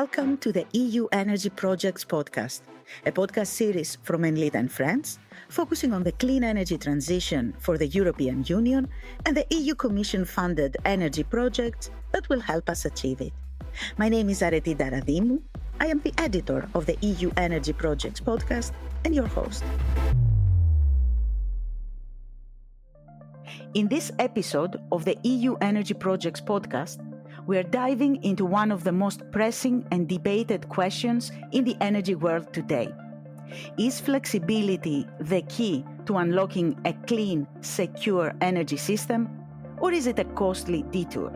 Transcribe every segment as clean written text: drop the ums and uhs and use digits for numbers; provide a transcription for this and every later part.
Welcome to the EU Energy Projects podcast, a podcast series from Enlit and friends, focusing on the clean energy transition for the European Union and the EU Commission-funded energy projects that will help us achieve it. My name is Areti Ntaradimou. I am the editor of the EU Energy Projects podcast and your host. In this episode of the EU Energy Projects podcast, we are diving into one of the most pressing and debated questions in the energy world today. Is flexibility the key to unlocking a clean, secure energy system, or is it a costly detour?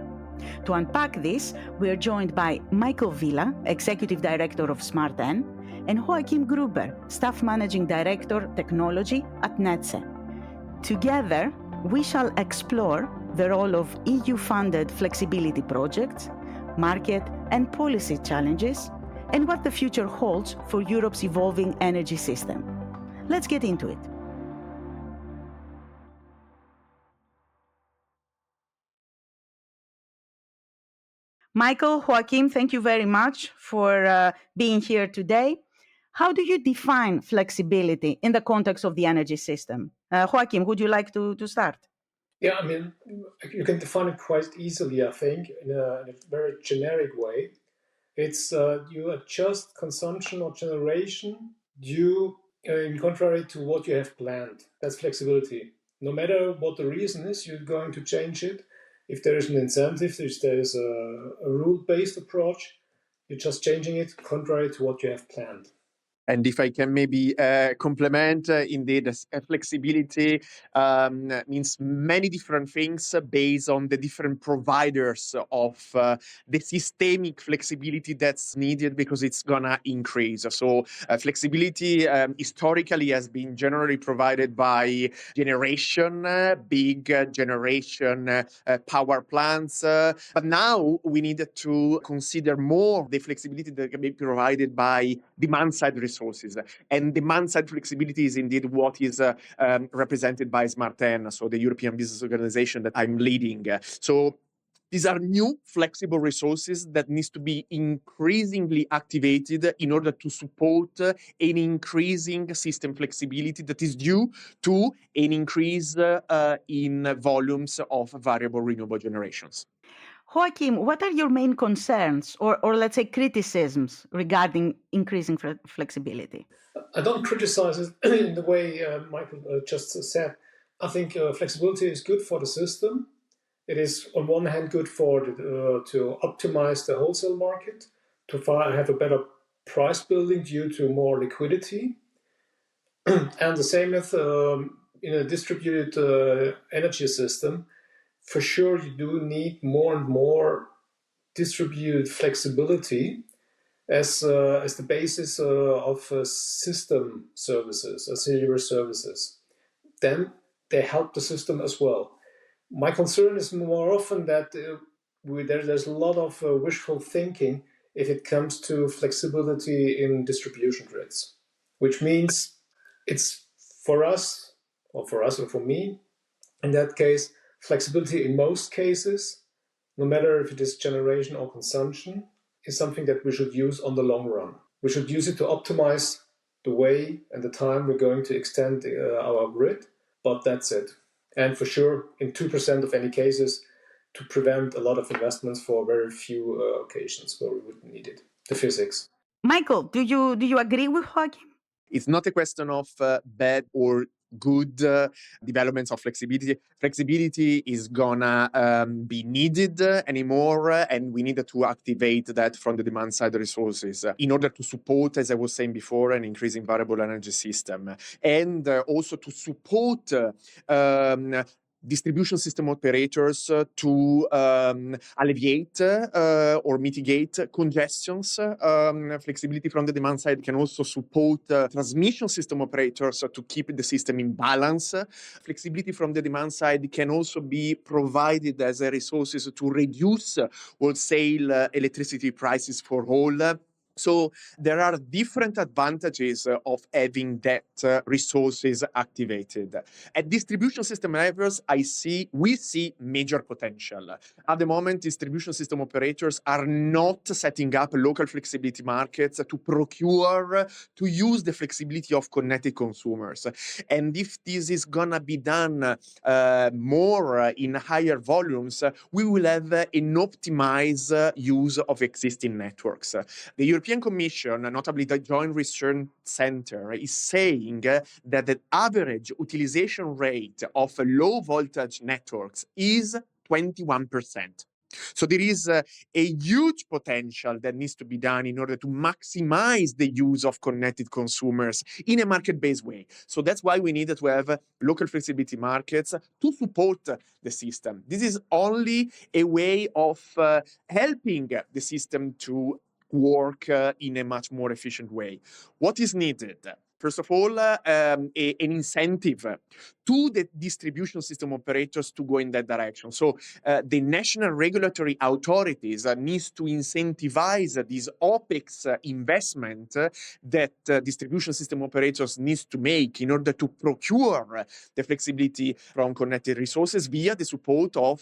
To unpack this, we are joined by Michael Villa, Executive Director of SmartEn, and Joachim Gruber, Staff Managing Director, Technology at Netze. Together, we shall explore the role of EU-funded flexibility projects, market and policy challenges, and what the future holds for Europe's evolving energy system. Let's get into it. Michael, Joachim, thank you very much for being here today. How do you define flexibility in the context of the energy system? Joachim, would you like to start? Yeah, I mean, you can define it quite easily, I think, in a very generic way. It's you adjust consumption or generation in contrary to what you have planned. That's flexibility. No matter what the reason is, you're going to change it. If there is an incentive, if there is a rule-based approach, you're just changing it contrary to what you have planned. And if I can maybe complement, indeed, flexibility means many different things based on the different providers of the systemic flexibility that's needed because it's going to increase. So flexibility historically has been generally provided by generation, big generation power plants. But now we need to consider more the flexibility that can be provided by demand-side resources. And demand-side flexibility is indeed what is represented by SmartEn, so the European business organization that I'm leading. So these are new flexible resources that needs to be increasingly activated in order to support an increasing system flexibility that is due to an increase in volumes of variable renewable generations. Joachim, what are your main concerns or let's say criticisms regarding increasing flexibility? I don't criticize it in the way Michael just said. I think flexibility is good for the system. It is on one hand good for to optimize the wholesale market, to have a better price building due to more liquidity. And the same with in a distributed energy system. For sure, you do need more and more distributed flexibility as the basis of system services, ancillary services. Then they help the system as well. My concern is more often that there's a lot of wishful thinking if it comes to flexibility in distribution grids, which means it's for us or for me, in that case, flexibility in most cases, no matter if it is generation or consumption, is something that we should use on the long run. We should use it to optimize the way and the time we're going to extend our grid, but that's it. And for sure, in 2% of any cases, to prevent a lot of investments for very few occasions where we would need it. The physics. Michael, do you agree with Joachim? It's not a question of bad or good developments of flexibility. Flexibility is gonna be needed anymore, and we need to activate that from the demand side resources in order to support, as I was saying before, an increasing variable energy system, and also to support distribution system operators to alleviate or mitigate congestions. Flexibility from the demand side can also support transmission system operators to keep the system in balance. Flexibility from the demand side can also be provided as a resources to reduce wholesale electricity prices for all. So there are different advantages of having that resources activated. At distribution system levels, we see major potential. At the moment, distribution system operators are not setting up local flexibility markets to use the flexibility of connected consumers. And if this is gonna be done more in higher volumes, we will have an optimized use of existing networks. The European Commission, notably the Joint Research Center, is saying that the average utilization rate of low voltage networks is 21%. So there is a huge potential that needs to be done in order to maximize the use of connected consumers in a market-based way. So that's why we need to have local flexibility markets to support the system. This is only a way of helping the system to work in a much more efficient way. What is needed? First of all, an incentive to the distribution system operators to go in that direction. So the national regulatory authorities needs to incentivize this OPEX investment that distribution system operators needs to make in order to procure the flexibility from connected resources via the support of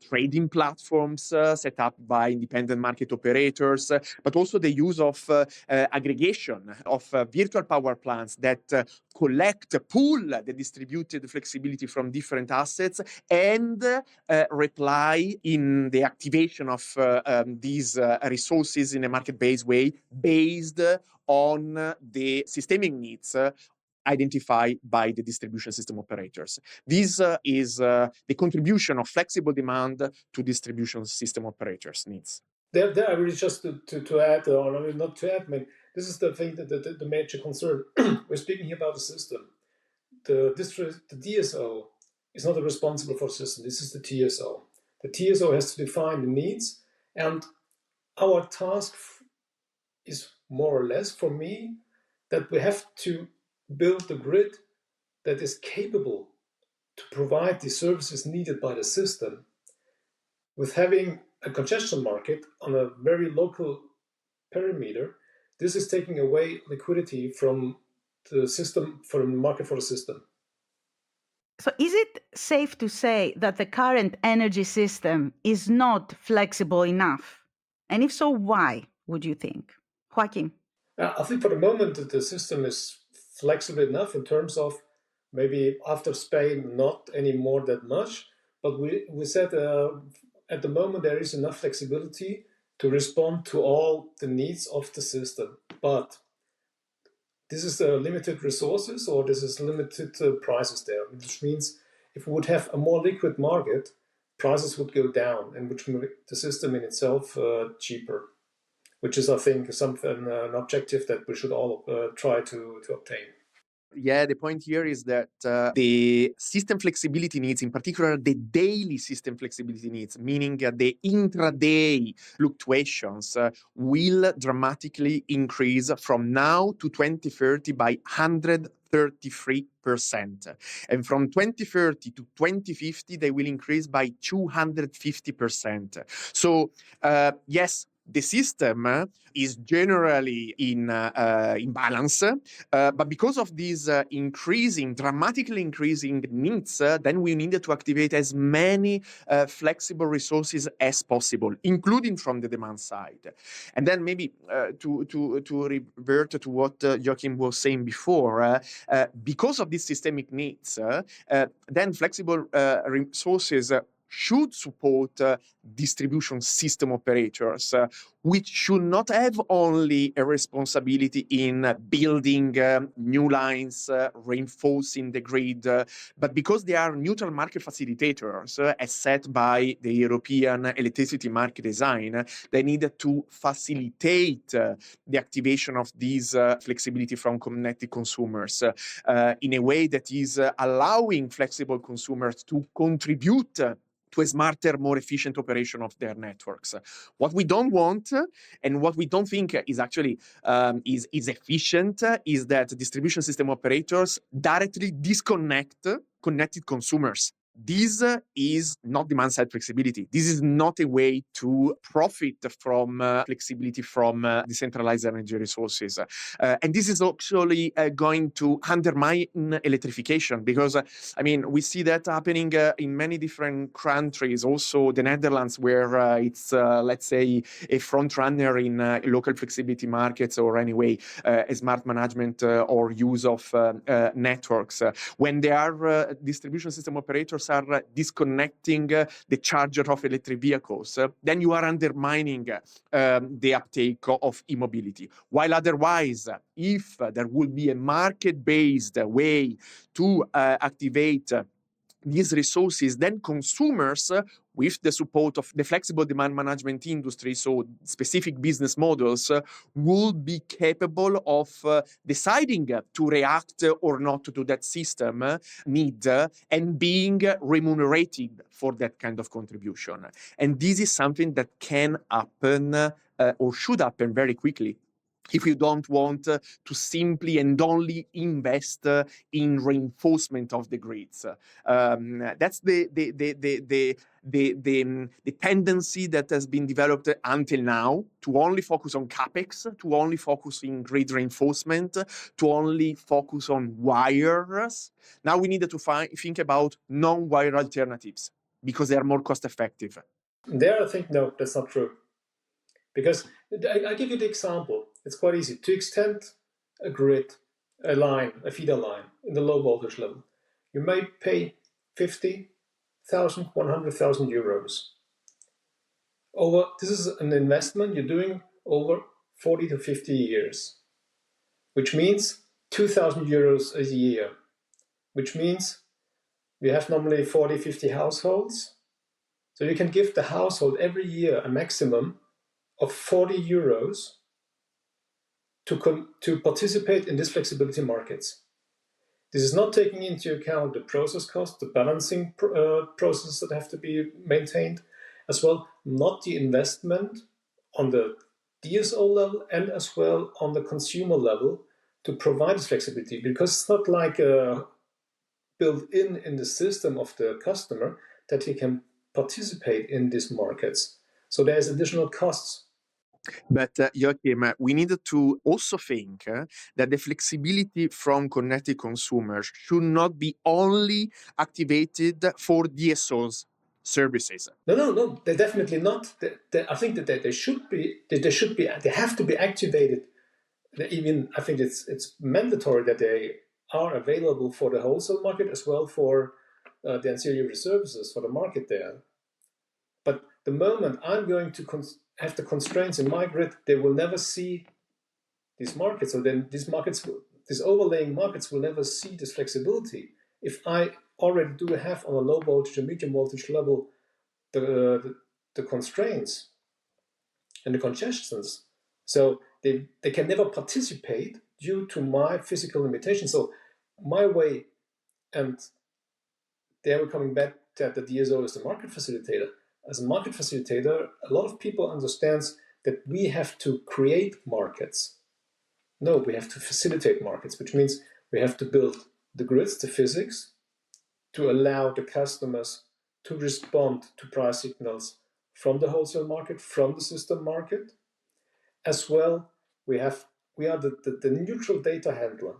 trading platforms set up by independent market operators, but also the use of aggregation of virtual power plants that pool the distributed flexibility from different assets and reply in the activation of these resources in a market-based way based on the systemic needs identified by the distribution system operators. This is the contribution of flexible demand to distribution system operators' needs. There I really just to add, or I mean, not to add, I mean, this is the thing that the major concern. We're speaking here about the system. The DSO is not responsible for the system. This is the TSO. The TSO has to define the needs, and our task is more or less, for me, that we have to build a grid that is capable to provide the services needed by the system. With having a congestion market on a very local perimeter, this is taking away liquidity from the system, from the market for the system. So is it safe to say that the current energy system is not flexible enough? And if so, why, would you think? Joachim? I think for the moment the system is flexible enough in terms of maybe after Spain not anymore that much, but we said at the moment there is enough flexibility to respond to all the needs of the system. But this is limited resources, or this is limited prices there, which means if we would have a more liquid market, prices would go down, and which would make the system in itself cheaper, which is, I think, something an objective that we should all try to obtain. Yeah, the point here is that the system flexibility needs, in particular the daily system flexibility needs, meaning the intraday fluctuations, will dramatically increase from now to 2030 by 133%. And from 2030 to 2050, they will increase by 250%. So, yes, the system is generally in balance, but because of these dramatically increasing needs, then we needed to activate as many flexible resources as possible, including from the demand side. And then maybe to revert to what Joachim was saying before, because of these systemic needs, then flexible resources should support distribution system operators, which should not have only a responsibility in building new lines, reinforcing the grid, but because they are neutral market facilitators, as set by the European electricity market design, they need to facilitate the activation of these flexibility from connected consumers in a way that is allowing flexible consumers to contribute to a smarter, more efficient operation of their networks. What we don't want, and what we don't think is actually is efficient, is that distribution system operators directly disconnect connected consumers. this is not demand-side flexibility. This is not a way to profit from flexibility from decentralized energy resources. And this is actually going to undermine electrification because, we see that happening in many different countries, also the Netherlands, where it's, let's say, a front runner in local flexibility markets, or anyway, a smart management or use of networks. When there are distribution system operators are disconnecting the charger of electric vehicles, then you are undermining the uptake of e-mobility. While otherwise, if there would be a market-based way to activate these resources, then consumers, with the support of the flexible demand management industry, so specific business models, will be capable of deciding to react or not to that system need and being remunerated for that kind of contribution. And this is something that can happen or should happen very quickly, if you don't want to simply and only invest in reinforcement of the grids. That's the tendency that has been developed until now, to only focus on capex, to only focus in grid reinforcement, to only focus on wires. Now we need to think about non-wire alternatives because they are more cost effective. There, I think, no, that's not true. Because I give you the example. It's quite easy to extend a grid, a line, a feeder line in the low voltage level. You may pay 50,000, 100,000 euros. This is an investment you're doing over 40 to 50 years, which means 2,000 euros a year, which means we have normally 40, 50 households. So you can give the household every year a maximum of 40 euros to participate in these flexibility markets. This is not taking into account the process costs, the balancing processes that have to be maintained, as well not the investment on the DSO level and as well on the consumer level to provide this flexibility, because it's not like built in the system of the customer that he can participate in these markets. So there's additional costs. But Joachim, we need to also think that the flexibility from connected consumers should not be only activated for DSOs services. No, they're definitely not. I think that they have to be activated. Even I think it's mandatory that they are available for the wholesale market as well for the ancillary services for the market there. But the moment I'm going to have the constraints in my grid, they will never see these markets. So then these overlaying markets will never see this flexibility. If I already do have on a low voltage and medium voltage level the constraints and the congestions, so they can never participate due to my physical limitations. So my way, and there we're coming back that the DSO is the market facilitator. As a market facilitator, a lot of people understand that we have to create markets. No, we have to facilitate markets, which means we have to build the grids, the physics, to allow the customers to respond to price signals from the wholesale market, from the system market. As well, we are the neutral data handler,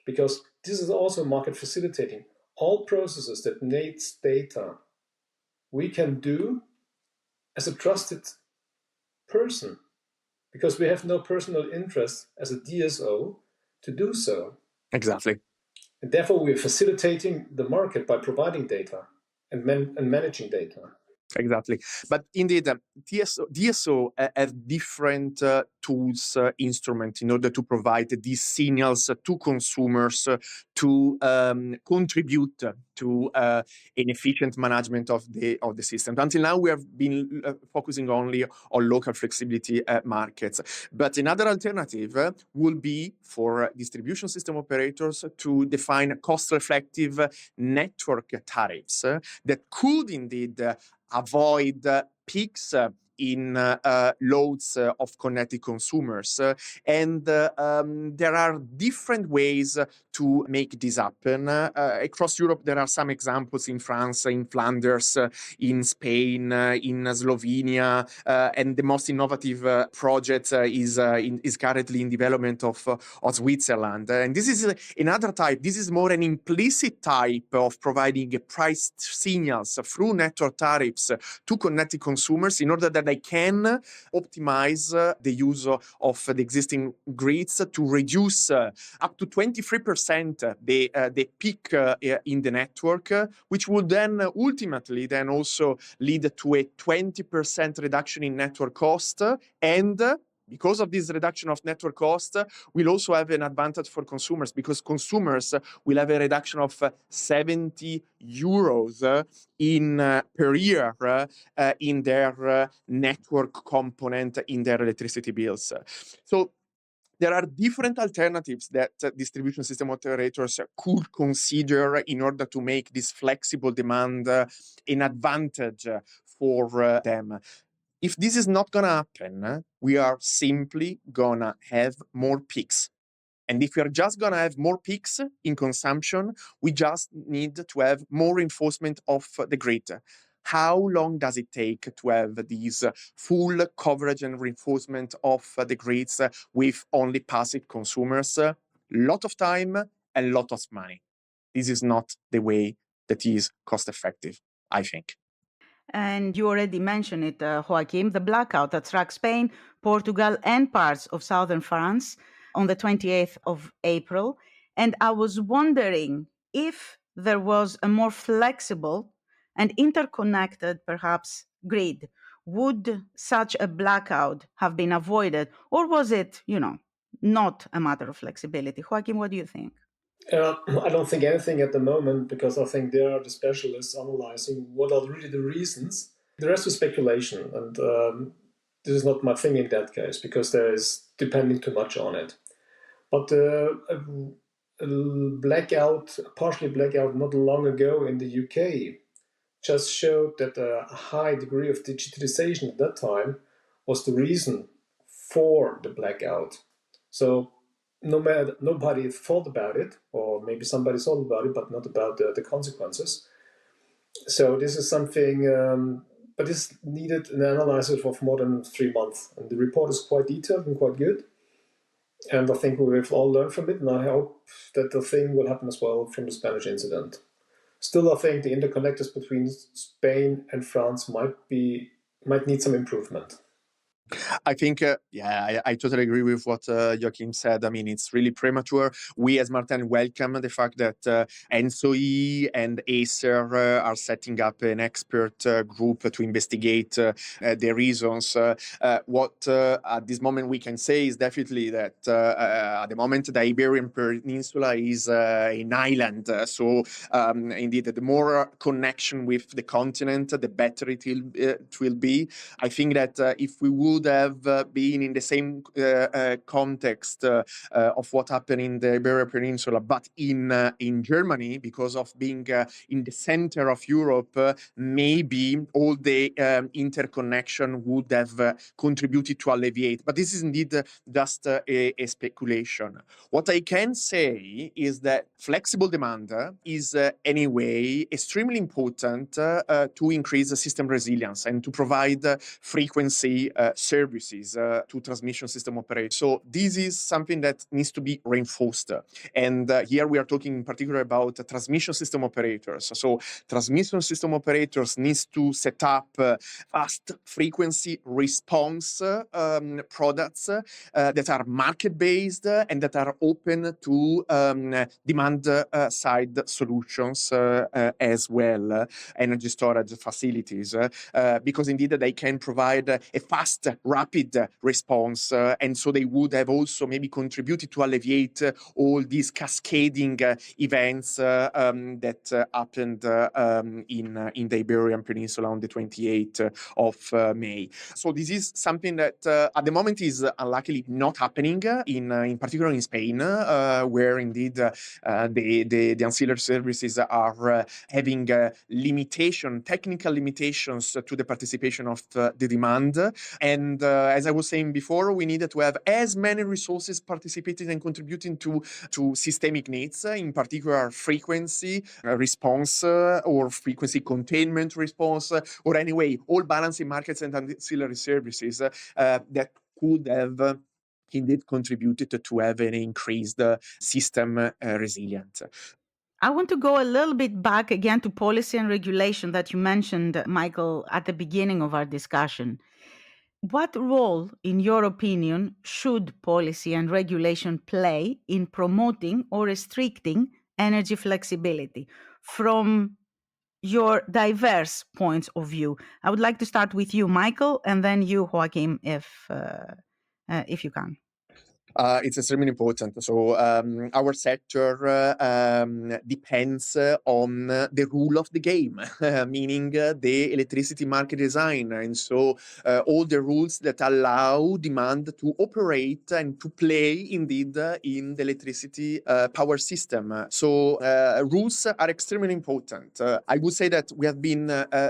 because this is also market facilitating. All processes that needs data, we can do as a trusted person, because we have no personal interest as a DSO to do so. Exactly. And therefore, we're facilitating the market by providing data and managing data. Exactly. But indeed, DSO have different tools, instruments in order to provide these signals to consumers to contribute to an efficient management of the system. Until now, we have been focusing only on local flexibility markets. But another alternative will be for distribution system operators to define cost-reflective network tariffs that could indeed avoid peaks in loads of connected consumers. And there are different ways to make this happen. Across Europe, there are some examples in France, in Flanders, in Spain, in Slovenia, and the most innovative project is currently in development of Switzerland. And this is another type. This is more an implicit type of providing price signals through network tariffs to connected consumers in order that they can optimize the use of the existing grids to reduce up to 23% the peak in the network, which would then ultimately then also lead to a 20% reduction in network cost. And because of this reduction of network cost, we'll also have an advantage for consumers, because consumers will have a reduction of 70 euros per year in their network component in their electricity bills. So there are different alternatives that distribution system operators could consider in order to make this flexible demand an advantage for them. If this is not going to happen, we are simply going to have more peaks. And if we are just going to have more peaks in consumption, we just need to have more reinforcement of the grid. How long does it take to have these full coverage and reinforcement of the grids with only passive consumers? A lot of time and a lot of money. This is not the way that is cost effective, I think. And you already mentioned it, Joachim, the blackout that struck Spain, Portugal, and parts of southern France on the 28th of April. And I was wondering if there was a more flexible and interconnected, perhaps, grid. Would such a blackout have been avoided? Or was it, not a matter of flexibility? Joachim, what do you think? I don't think anything at the moment, because I think there are the specialists analyzing what are really the reasons. The rest is speculation, and this is not my thing in that case, because there is depending too much on it. But a partially blackout not long ago in the UK just showed that a high degree of digitalization at that time was the reason for the blackout. So nobody thought about it, or maybe somebody thought about it, but not about the consequences. So this is something, but this needed an analysis of more than 3 months. And the report is quite detailed and quite good. And I think we've all learned from it, and I hope that the thing will happen as well from the Spanish incident. Still, I think the interconnectors between Spain and France might need some improvement. I think, I totally agree with what Joachim said. I mean, it's really premature. We as SmartEn welcome the fact that ENSOE and Acer are setting up an expert group to investigate the reasons. What at this moment we can say is definitely that at the moment the Iberian Peninsula is an island. So indeed, the more connection with the continent, the better it will be. I think that if we would have been in the same context of what happened in the Iberian Peninsula, but in Germany, because of being in the center of Europe, maybe all the interconnection would have contributed to alleviate. But this is indeed just a speculation. What I can say is that flexible demand is anyway extremely important to increase the system resilience and to provide frequency services to transmission system operators. So this is something that needs to be reinforced. And here we are talking in particular about transmission system operators. So transmission system operators needs to set up fast frequency response products that are market-based and that are open to demand-side solutions as well, energy storage facilities, because indeed they can provide a fast rapid response. And so they would have also maybe contributed to alleviate all these cascading events that happened in the Iberian Peninsula on the 28th of May. So this is something that at the moment is unluckily not happening in particular in Spain, where indeed the ancillary services are having technical limitations to the participation of the demand. And as I was saying before, we needed to have as many resources participating and contributing to systemic needs, in particular frequency response or frequency containment response, or anyway, all balancing markets and ancillary services that could have indeed contributed to have an increased system resilience. I want to go a little bit back again to policy and regulation that you mentioned, Michael, at the beginning of our discussion. What role, in your opinion, should policy and regulation play in promoting or restricting energy flexibility from your diverse points of view? I would like to start with you, Michael, and then you, Joachim, if you can. It's extremely important. So our sector depends on the rule of the game, meaning the electricity market design. And so all the rules that allow demand to operate and to play indeed in the electricity power system. So rules are extremely important. I would say that we have been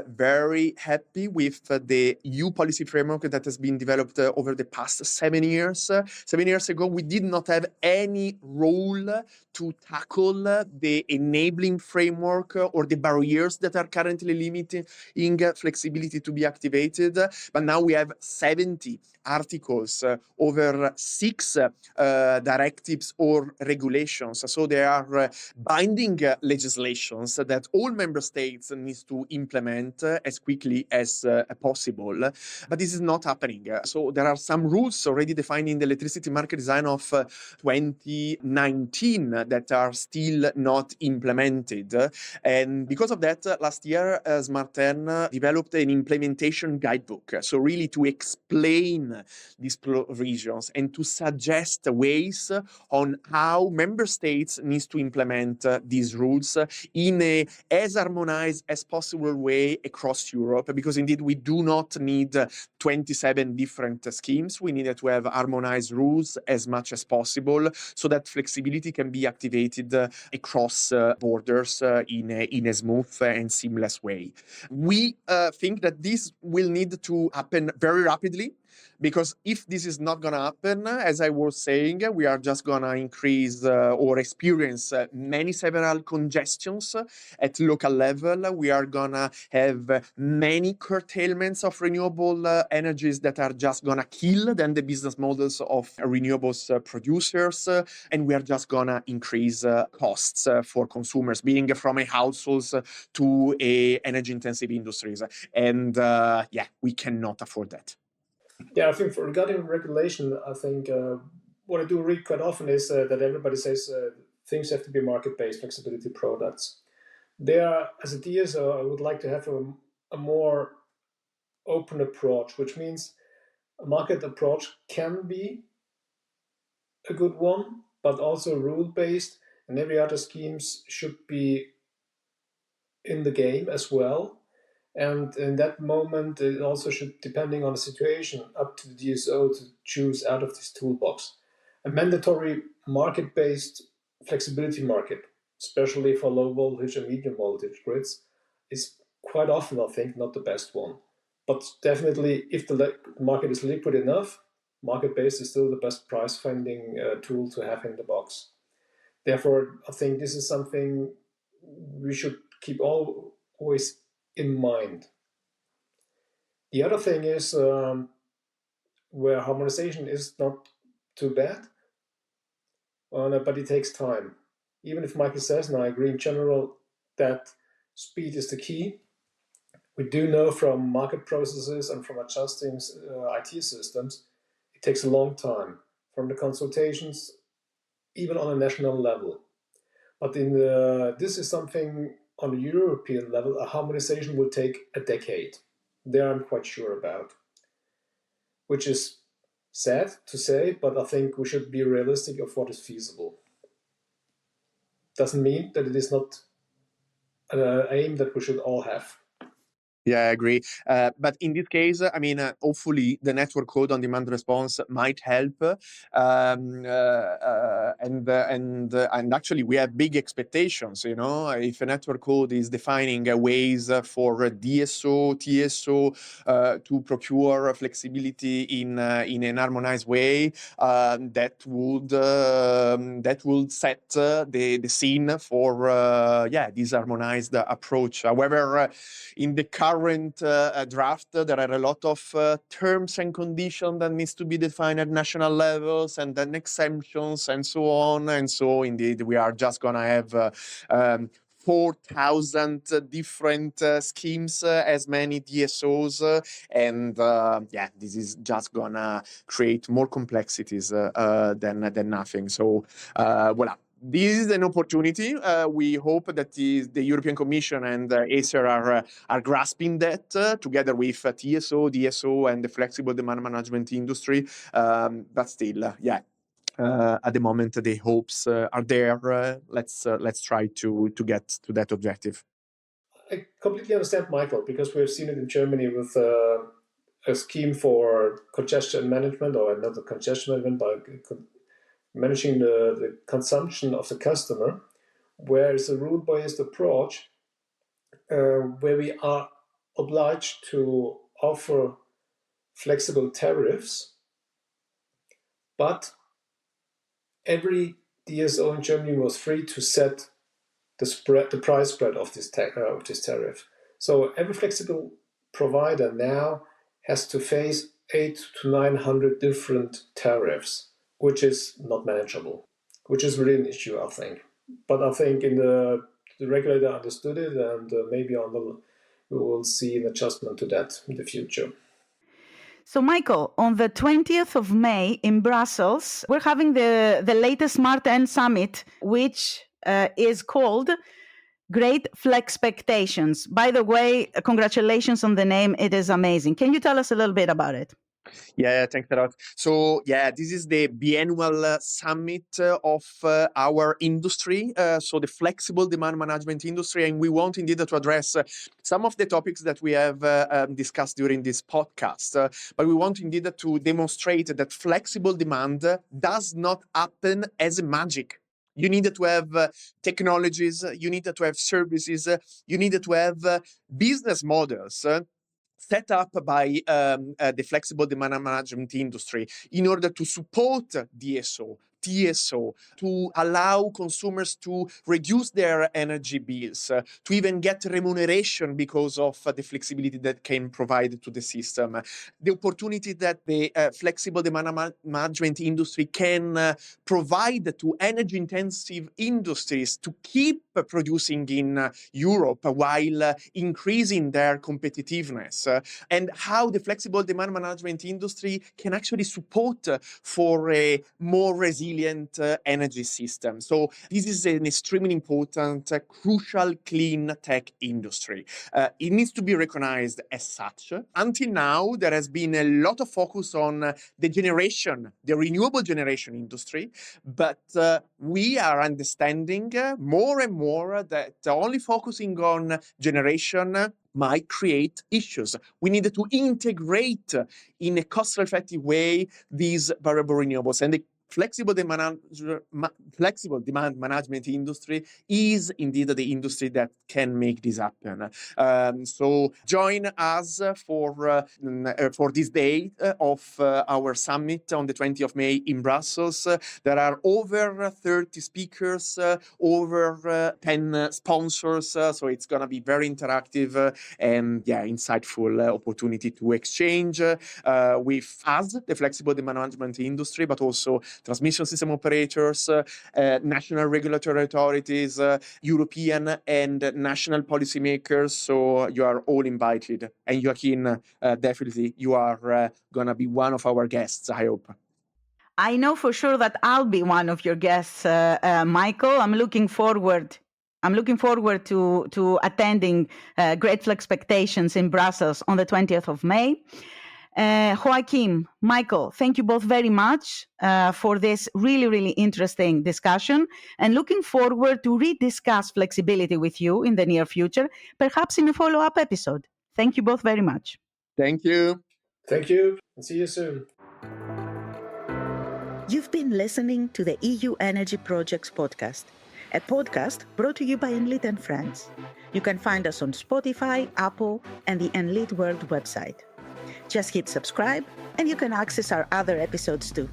very happy with the EU policy framework that has been developed over the past 7 years. 7 years ago, we did not have any role to tackle the enabling framework or the barriers that are currently limiting flexibility to be activated. But now we have 70 articles, over 6 directives or regulations. So there are binding legislations that all member states need to implement as quickly as possible. But this is not happening. So there are some rules already defined in the electricity market design of 2019 that are still not implemented. And because of that, last year, SmartEn developed an implementation guidebook. So really to explain these provisions and to suggest ways on how member states need to implement these rules in a as harmonized as possible way across Europe, because indeed we do not need 27 different schemes. We needed to have harmonized rules as much as possible so that flexibility can be activated across borders in a smooth and seamless way. We think that this will need to happen very rapidly, because if this is not going to happen, as I was saying, we are just going to increase or experience several congestions at local level. We are going to have many curtailments of renewable energies that are just going to kill then the business models of renewables producers. And we are just going to increase costs for consumers, being from a households to a energy intensive industries. And we cannot afford that. Yeah, I think regarding regulation, I think what I do read quite often is that everybody says things have to be market-based flexibility products. There, as a DSO, I would like to have a more open approach, which means a market approach can be a good one, but also rule-based, and every other schemes should be in the game as well. And in that moment, it also should, depending on the situation, up to the DSO to choose out of this toolbox. A mandatory market-based flexibility market, especially for low voltage and medium voltage grids, is quite often, I think, not the best one. But definitely, if the market is liquid enough, market-based is still the best price-finding tool to have in the box. Therefore, I think this is something we should keep always in mind. The other thing is where harmonization is not too bad, but it takes time. Even if Michael says, and I agree in general, that speed is the key, we do know from market processes and from adjusting IT systems, it takes a long time from the consultations, even on a national level. But this is something on a European level, a harmonization will take a decade. There I'm quite sure about. which is sad to say, but I think we should be realistic of what is feasible. Doesn't mean that it is not an aim that we should all have. Yeah, I agree. But in this case, I mean, hopefully the network code on demand response might help. And actually, we have big expectations. You know, if a network code is defining ways for DSO, TSO to procure flexibility in an harmonized way, that would set the scene for this harmonized approach. However, in the current draft, there are a lot of terms and conditions that needs to be defined at national levels, and then exemptions and so on. And so, indeed, we are just going to have 4,000 different schemes, as many DSOs, and this is just gonna create more complexities than nothing. So, voilà. This is an opportunity. We hope that the European Commission and Acer are grasping that together with TSO, DSO, and the flexible demand management industry. But still, at the moment the hopes are there. Let's try to get to that objective. I completely understand, Michael, because we've seen it in Germany with a scheme for congestion management, or not the congestion management, but managing the consumption of the customer, where it's a rule-based approach where we are obliged to offer flexible tariffs, but every DSO in Germany was free to set the price spread of this tariff. So every flexible provider now has to face 800 to 900 different tariffs, which is not manageable, which is really an issue, I think. But I think the regulator understood it, and maybe we will see an adjustment to that in the future. So, Michael, on the 20th of May in Brussels, we're having the latest SmartEn summit, which is called Great Flexpectations. By the way, congratulations on the name. It is amazing. Can you tell us a little bit about it? Yeah, thanks a lot. So, this is the biannual summit of our industry, so the flexible demand management industry, and we want indeed to address some of the topics that we have discussed during this podcast. But we want indeed to demonstrate that flexible demand does not happen as magic. You need to have technologies, you need to have services, you need to have business models set up by the flexible demand management industry in order to support DSO, TSO, to allow consumers to reduce their energy bills, to even get remuneration because of the flexibility that can provide to the system. The opportunity that the flexible demand management industry can provide to energy-intensive industries to keep producing in Europe while increasing their competitiveness, and how the flexible demand management industry can actually support for a more resilient energy system. So this is an extremely important, crucial clean tech industry. It needs to be recognized as such. Until now, there has been a lot of focus on the renewable generation industry, but we are understanding more and more that only focusing on generation might create issues. We need to integrate in a cost-effective way these variable renewables, and the flexible demand management industry is indeed the industry that can make this happen. So join us for this day of our summit on the 20th of May in Brussels. There are over 30 speakers, over 10 sponsors, so it's going to be very interactive and insightful opportunity to exchange with us, the flexible demand management industry, but also transmission system operators, national regulatory authorities, European and national policymakers. So you are all invited. And Joachim, definitely you are going to be one of our guests, I hope. I know for sure that I'll be one of your guests, Michael. I'm looking forward to attending Great Flexpectations in Brussels on the 20th of May. Joachim, Michael, thank you both very much for this really, really interesting discussion, and looking forward to rediscuss flexibility with you in the near future, perhaps in a follow-up episode. Thank you both very much. Thank you. Thank you, and see you soon. You've been listening to the EU Energy Projects podcast, a podcast brought to you by Enlit and Friends. You can find us on Spotify, Apple, and the Enlit World website. Just hit subscribe, and you can access our other episodes too.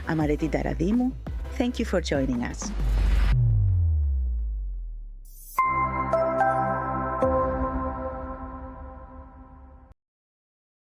I'm Areti Ntaradimou. Thank you for joining us.